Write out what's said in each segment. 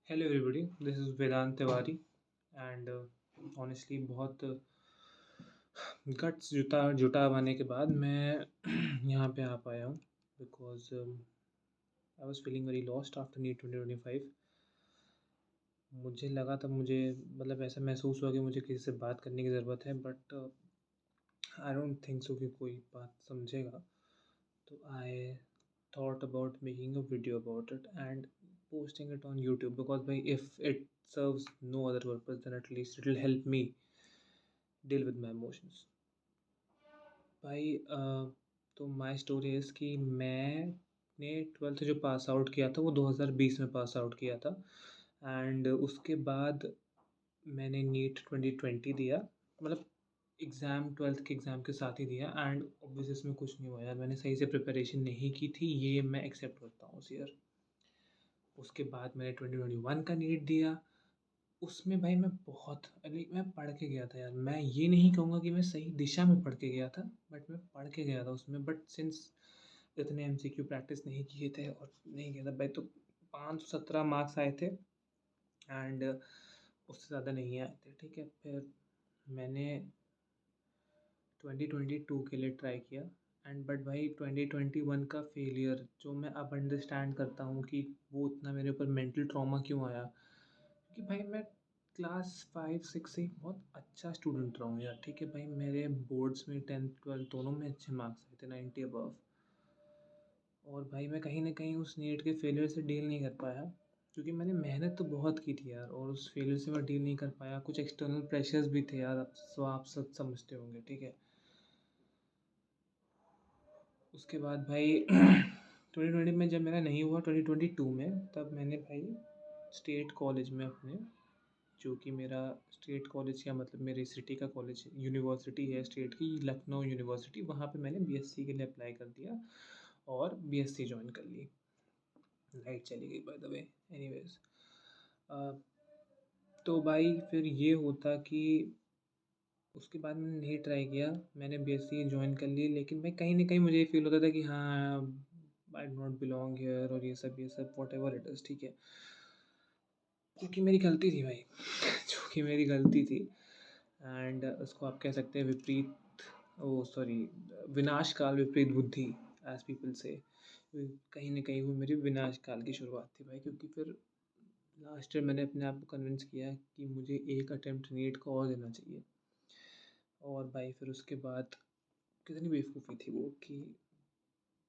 Hello everybody, this is Vedant Tiwari and honestly बहुत guts जुटा पाने के बाद मैं यहाँ पे आ पाया हूँ because I was feeling very lost after NEET 2025। मुझे लगा तब मुझे मतलब ऐसा महसूस हुआ कि मुझे किसी से बात करने की ज़रूरत है, but I don't think so कि कोई बात समझेगा। तो आई thought about making a video about it and posting it on YouTube because by if it serves no other purpose then at least it will help me deal with my emotions. भाई तो my story is कि मैंने twelfth जो pass out किया था वो 2020 में pass out किया था एंड उसके बाद मैंने नीट 2020 दिया, मतलब एग्ज़ाम ट्वेल्थ के एग्ज़ाम के साथ ही दिया एंड ऑब्वियसली इसमें कुछ नहीं हुआ यार, मैंने सही से प्रिपरेशन नहीं की थी, ये मैं एक्सेप्ट करता हूँ उस ईयर। उसके बाद मैंने 2021 का नीट दिया। उसमें भाई मैं बहुत मैं पढ़ के गया था यार, मैं ये नहीं कहूँगा कि मैं सही दिशा में पढ़ के गया था, बट मैं पढ़ के गया था उसमें। बट सिंस इतने एमसीक्यू प्रैक्टिस नहीं किए थे और नहीं किया था भाई, तो 517 मार्क्स आए थे एंड उससे ज़्यादा नहीं आए थे। ठीक है, फिर मैंने 2022 के लिए ट्राई किया एंड बट भाई 2021 का फेलियर जो मैं अब अंडरस्टैंड करता हूँ कि वो उतना मेरे ऊपर मेंटल ट्रॉमा क्यों आया, क्योंकि भाई मैं क्लास 5 6 से ही बहुत अच्छा स्टूडेंट रहा हूँ यार। ठीक है भाई, मेरे बोर्ड्स में 10th 12th दोनों में अच्छे मार्क्स आए थे, 90 अबव। और भाई मैं कहीं ना कहीं उस नीट के फेलियर से डील नहीं कर पाया, क्योंकि मैंने मेहनत तो बहुत की थी यार, और उस फेलियर से मैं डील नहीं कर पाया। कुछ एक्सटर्नल प्रेशर्स भी थे यार, आप सब समझते होंगे। ठीक है, उसके बाद भाई 2020 में जब मेरा नहीं हुआ, 2022 में तब मैंने भाई स्टेट कॉलेज में अपने, जो कि मेरा स्टेट कॉलेज का मतलब मेरी सिटी का कॉलेज यूनिवर्सिटी है स्टेट की, लखनऊ यूनिवर्सिटी, वहाँ पे मैंने बीएससी के लिए अप्लाई कर दिया और बीएससी ज्वाइन कर ली। लाइट चली गई बाय द वे। एनीवेज, तो भाई फिर ये होता कि उसके बाद मैंने नहीं ट्राई किया, मैंने बीएससी ज्वाइन कर ली, लेकिन भाई कहीं ना कहीं मुझे ये फील होता था कि हाँ, I do not belong here, और ये सब वॉट एवर इट इज़। ठीक है, जो कि मेरी गलती थी भाई जो कि मेरी गलती थी एंड उसको आप कह सकते हैं विपरीत, ओ सॉरी, विनाश काल विपरीत बुद्धि, एज पीपल से। कहीं ना कहीं वो मेरी विनाश काल की शुरुआत थी भाई, क्योंकि फिर लास्ट ईयर मैंने अपने आप को कन्विंस किया कि मुझे एक अटेम्प्ट नीट का और देना चाहिए। और भाई फिर उसके बाद कितनी बेवकूफ़ी थी वो कि,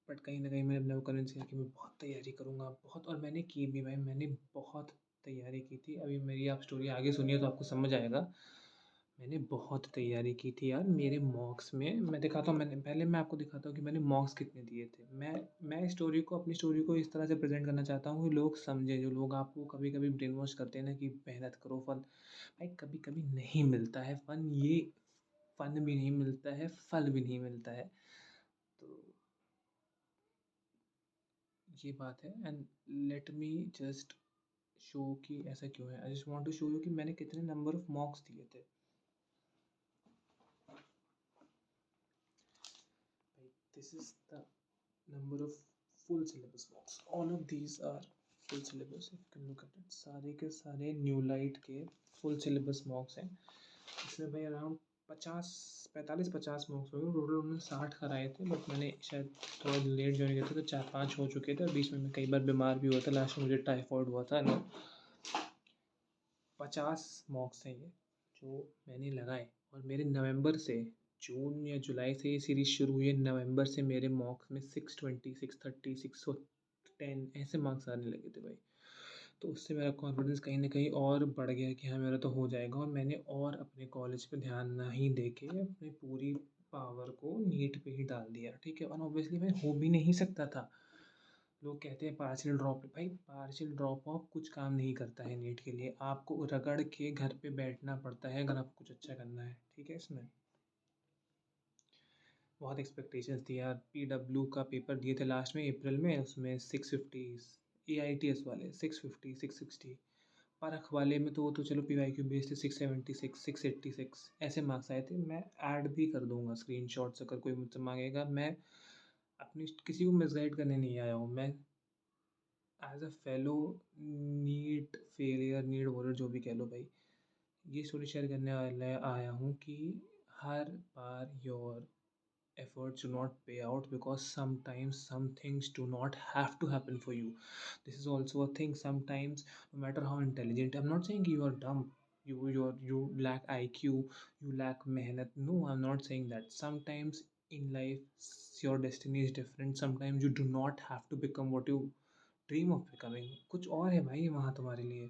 बट कहीं न कहीं मैंने अपने को कन्विंस किया कि मैं बहुत तैयारी करूँगा बहुत, और मैंने की भी भाई, मैंने बहुत तैयारी की थी। अभी मेरी आप स्टोरी आगे सुनिए तो आपको समझ आएगा। मैंने बहुत तैयारी की थी यार, मेरे मॉक्स में मैं दिखाता हूँ, मैं आपको दिखाता हूँ कि मैंने मॉक्स कितने दिए थे। मैं अपनी स्टोरी को इस तरह से प्रेज़ेंट करना चाहता हूँ कि लोग समझें, जो लोग आपको कभी-कभी ब्रेन वॉश करते हैं ना कि मेहनत करो, फल भाई कभी-कभी नहीं मिलता है फन भी नहीं मिलता है, फल भी नहीं मिलता है। तो ये बात है and let me just show कि ऐसा क्यों है। I just want to show you कि मैंने कितने नंबर ऑफ मॉक्स दिए थे। This is the number of full syllabus mocks, all of these are full syllabus, if you can look at it, सारे के सारे न्यू लाइट के full syllabus mocks हैं। इसमें भाई अराउंड 50 मॉक्स हो गए टोटल, उन्होंने 60 कराए थे, बट मैंने शायद थोड़ा लेट ज्वाइन किया था तो 4 5 हो चुके थे, और बीच में मैं कई बार बीमार भी हुआ था, लास्ट में मुझे टाइफॉइड हुआ था। नो, 50 मॉक्स हैं ये जो मैंने लगाए, और मेरे नवंबर से, जून या जुलाई से ये सीरीज़ शुरू हुई है, नवंबर से मेरे मॉक्स में 620 630 610 ऐसे मार्क्स आने लगे थे भाई। तो उससे मेरा कॉन्फिडेंस कहीं न कहीं और बढ़ गया कि हाँ, मेरा तो हो जाएगा, और मैंने और अपने कॉलेज पे ध्यान नहीं दे के अपनी पूरी पावर को नीट पे ही डाल दिया। ठीक है, और ऑब्वियसली भाई हो भी नहीं सकता था। लोग कहते हैं पार्शियल ड्रॉप, भाई पार्शियल ड्रॉप ऑफ कुछ काम नहीं करता है नीट के लिए, आपको रगड़ के घर पे बैठना पड़ता है अगर आपको कुछ अच्छा करना है। ठीक है, इसमें बहुत एक्सपेक्टेशंस थी यार। पीडब्ल्यू का पेपर दिए थे लास्ट में अप्रैल में, उसमें 650, एआईटीएस वाले 650 660, परख वाले में तो वो तो चलो पीवाईक्यू बेस्ड थे, 676 686 ऐसे मार्क्स आए थे। मैं ऐड भी कर दूंगा स्क्रीनशॉट्स अगर कोई मुझसे मांगेगा। मैं अपनी किसी को मिसगाइड करने नहीं आया हूँ मैं। As a fellow NEET failure NEET warrior जो भी कह लो भाई, ये स्टोरी शेयर करने वाला आया हूँ कि हर बार your efforts do not pay out because sometimes some things do not have to happen for you. This is also a thing. Sometimes no matter how intelligent, I'm not saying you are dumb, you lack IQ, you lack mehnat. No, I'm not saying that. Sometimes in life your destiny is different. Sometimes you do not have to become what you dream of becoming. कुछ और है भाई वहाँ तुम्हारे लिए,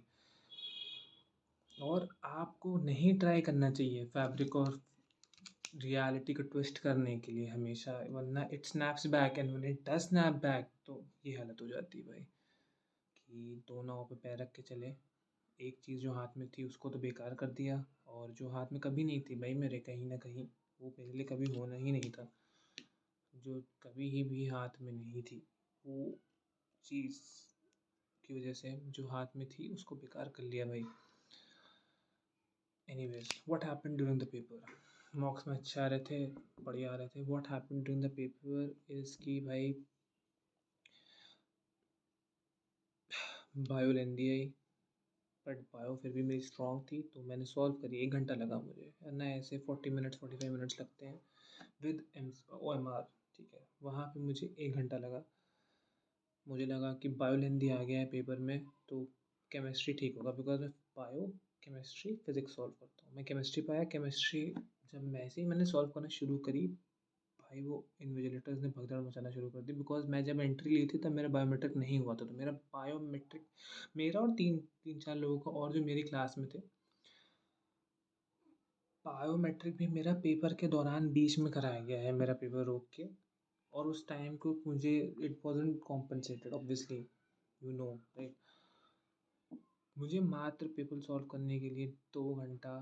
और आपको नहीं ट्राई करना चाहिए फैब्रिक और रियलिटी को ट्विस्ट करने के लिए हमेशा, वरना it snaps back, and when it does snap back तो ये हालत हो जाती है भाई कि दो नाव पे पैर रख के चले। एक चीज़ जो हाथ में थी उसको तो बेकार कर दिया, और जो हाथ में कभी नहीं थी भाई मेरे, कहीं ना कहीं वो मेरे लिए कभी होना ही नहीं था, जो कभी ही भी हाथ में नहीं थी वो चीज़ की वजह से जो हाथ में थी उसको बेकार कर लिया भाई। Anyways, what happened during the paper, मॉक्स में अच्छे आ रहे थे, बढ़िया आ रहे थे। What happened during the paper is कि भाई bio lengthy I, but bio फिर भी मेरी स्ट्रॉन्ग थी तो मैंने सॉल्व करी। 1 घंटा लगा मुझे, वरना ऐसे 40 मिनट्स 45 मिनट्स लगते हैं विद OMR। ठीक है, वहाँ पे मुझे 1 घंटा लगा। मुझे लगा कि बायो लेंदी आ गया है पेपर में तो केमिस्ट्री ठीक होगा, बिकॉज मैं बायो केमिस्ट्री फिजिक्स सॉल्व करता हूँ। मैं केमिस्ट्री पाया, केमिस्ट्री जब मैंने सॉल्व करना शुरू करी भाई, वो इन्विजिलेटर्स ने भगदड़ मचाना शुरू कर दी, बिकॉज मैं जब एंट्री ली थी तब मेरा बायोमेट्रिक नहीं हुआ था, तो मेरा बायोमेट्रिक, मेरा और तीन तीन चार लोगों का और जो मेरी क्लास में थे, बायोमेट्रिक भी मेरा पेपर के दौरान बीच में कराया गया है, मेरा पेपर रोक के। और उस टाइम को मुझे it wasn't compensated obviously, you know right. मुझे मात्र पेपर सॉल्व करने के लिए 2 घंटा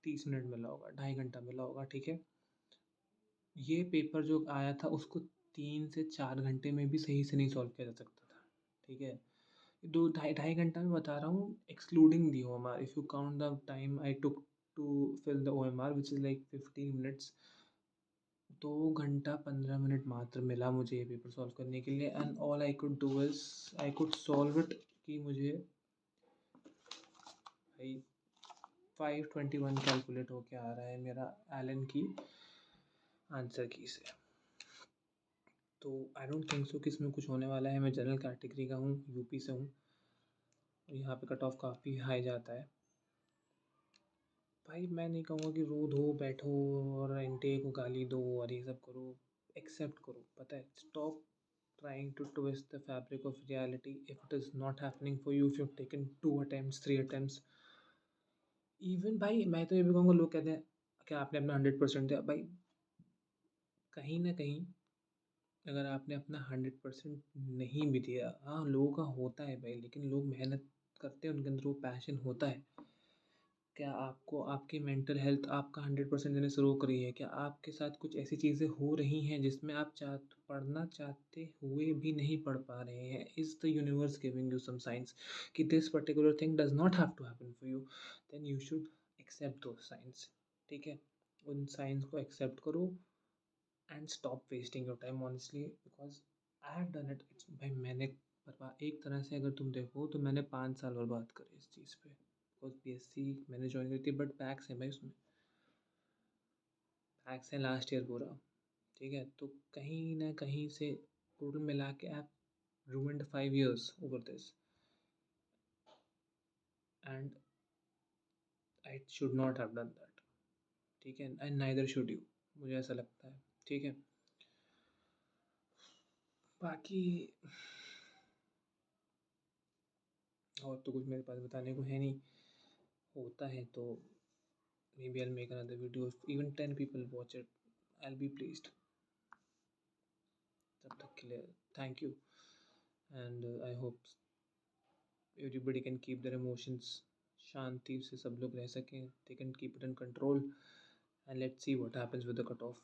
30 मिनट मिला होगा, 2.5 घंटा मिला होगा, ठीक है। ये पेपर जो आया था उसको 3 से 4 घंटे में भी सही से नहीं सॉल्व किया जा सकता था, ठीक है। दो ढाई ढाई घंटा में बता रहा हूँ, excluding the OMR, if you count the time I took to fill the OMR which is like 15 minutes. 2 घंटा 15 मिनट मात्र मिला मुझे ये पेपर सॉल्व करने के लिए, and all I could do is I could solve it कि मुझे भाई 521 कैलकुलेट होके आ रहा है मेरा एलन की आंसर की से। तो आई डोंट थिंक सो कि इसमें कुछ होने वाला है। मैं जनरल कैटेगरी का हूँ, यूपी से हूँ, यहाँ पे कट ऑफ काफ़ी हाई जाता है भाई। मैं नहीं कहूँगा कि रो धो बैठो और एनटीए को गाली दो और ये सब करो, एक्सेप्ट करो। पता है, stop trying to twist the fabric of reality if it is not happening for you, if you taken 2 attempts 3 attempts। Even भाई मैं तो ये भी कहूँगा, लोग कहते हैं कि आपने अपना 100% दिया भाई, कहीं ना कहीं अगर आपने अपना 100% नहीं भी दिया, हाँ लोगों का होता है भाई, लेकिन लोग मेहनत करते हैं, उनके अंदर वो पैशन होता है। क्या आपको आपकी मेंटल हेल्थ आपका 100% देने से रोक रही है? क्या आपके साथ कुछ ऐसी चीज़ें हो रही हैं जिसमें आप पढ़ना चाहते हुए भी नहीं पढ़ पा रहे हैं? Is the universe giving you some signs कि this particular thing does not have to happen for you? Then you should accept those signs, ठीक है। उन साइंस को एक्सेप्ट करो and stop wasting your time honestly, because I have done it. It's भाई मैंने बर्बाद, एक तरह से अगर तुम देखो तो मैंने 5 साल बर्बाद करे इस चीज़ पे। बिकॉज BSc मैंने ज्वाइन करी थी, बट बैक्स हैं भाई उसमें, बैक्स हैं लास्ट ईयर पूरा, ठीक है। तो कहीं ना कहीं से टोटल मिला के आप ruined 5 years over this, and I should not have done that, ठीक है, and neither should you, मुझे ऐसा लगता है, ठीक है। बाकी और तो कुछ मेरे पास बताने को है नहीं, होता है तो maybe I'll make another video, if even 10 people watch it I'll be pleased। तब तक के लिए thank you, and I hope everybody can keep their emotions, शांति से सब लोग रह सकें, they can keep it in control, and let's see what happens with the cutoff।